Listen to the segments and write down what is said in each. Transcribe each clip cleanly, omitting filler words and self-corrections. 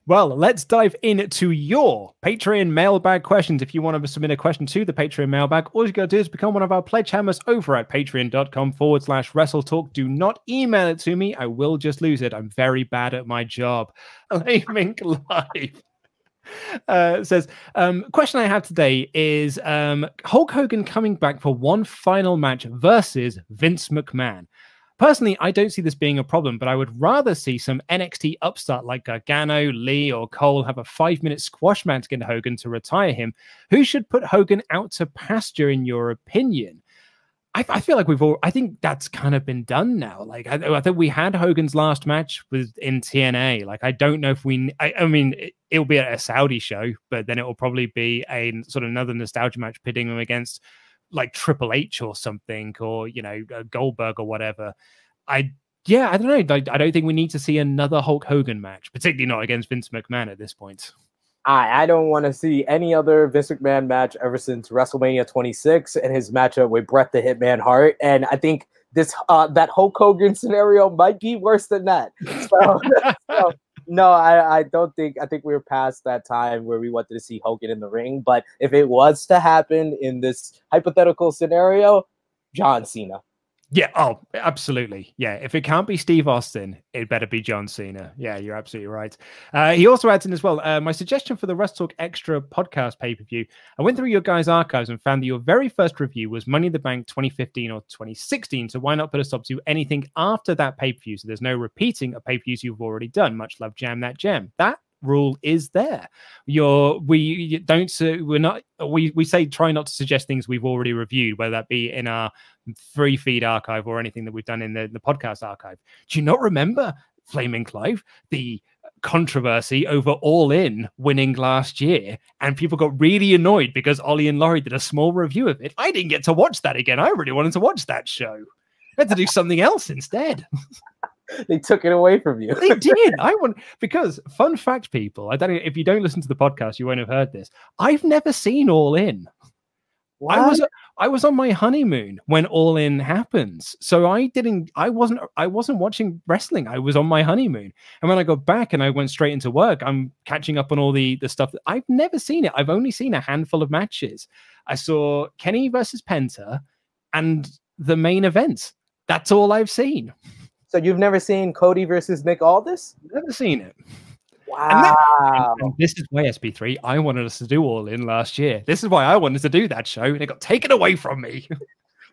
Well, let's dive into your Patreon mailbag questions. If you want to submit a question to the Patreon mailbag, all you got to do is become one of our pledge hammers over at patreon.com/WrestleTalk. Do not email it to me. I will just lose it. I'm very bad at my job. Mink Live says, question I have today is Hulk Hogan coming back for one final match versus Vince McMahon. Personally, I don't see this being a problem, but I would rather see some NXT upstart like Gargano, Lee, or Cole have a 5-minute squash match against Hogan to retire him. Who should put Hogan out to pasture, in your opinion? I feel like I think that's kind of been done now. Like, I think we had Hogan's last match in TNA. Like, I don't know if I mean, it'll be at a Saudi show, but then it will probably be a sort of another nostalgia match pitting him against like Triple H or something, or, you know, Goldberg or whatever. I don't know. I don't think we need to see another Hulk Hogan match, particularly not against Vince McMahon at this point. I don't want to see any other Vince McMahon match ever since WrestleMania 26 and his matchup with Bret the Hitman Hart. And I think this that Hulk Hogan scenario might be worse than that. So no, I don't think. I think we're past that time where we wanted to see Hogan in the ring. But if it was to happen in this hypothetical scenario, John Cena. Yeah, oh, absolutely. Yeah, if it can't be Steve Austin, it better be John Cena. Yeah, you're absolutely right. He also adds in as well, my suggestion for the WrestleTalk Extra podcast pay-per-view. I went through your guys' archives and found that your very first review was Money in the Bank 2015 or 2016, so why not put a stop to anything after that pay-per-view, so there's no repeating of pay-per-views you've already done. Much love, Jam That Gem. That rule is there. We say try not to suggest things we've already reviewed, whether that be in our free feed archive or anything that we've done in the podcast archive. Do you not remember, Flaming Clive, the controversy over All In winning last year, and people got really annoyed because Ollie and Laurie did a small review of it? I didn't get to watch that again. I really wanted to watch that show. I had to do something else instead. They took it away from you. They did. Because fun fact, people, I don't know if you don't listen to the podcast, you won't have heard this. I've never seen All In. What? I was on my honeymoon when All In happens, so I wasn't watching wrestling. I was on my honeymoon, and when I got back and I went straight into work, I'm catching up on all the stuff that I've never seen it. I've only seen a handful of matches. I saw Kenny versus Penta and the main event. That's all I've seen. So you've never seen Cody versus Nick Aldis? Never seen it. Wow. And this is why, SP3, I wanted us to do All In last year. This is why I wanted to do that show, and it got taken away from me.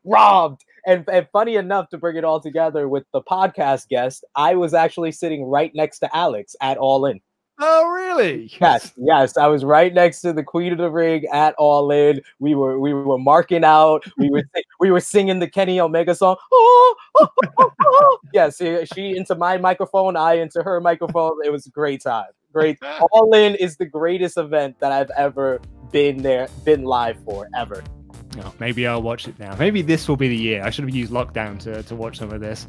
Robbed. And funny enough, to bring it all together with the podcast guest, I was actually sitting right next to Alex at All In. Oh, really? Yes. I was right next to the Queen of the Ring at All In. We were marking out. We were singing the Kenny Omega song. Oh, oh, oh, oh. Yes, she into my microphone, I into her microphone. It was a great time. Great. All In is the greatest event that I've ever been live for, ever. Oh, maybe I'll watch it now. Maybe this will be the year. I should have used lockdown to watch some of this.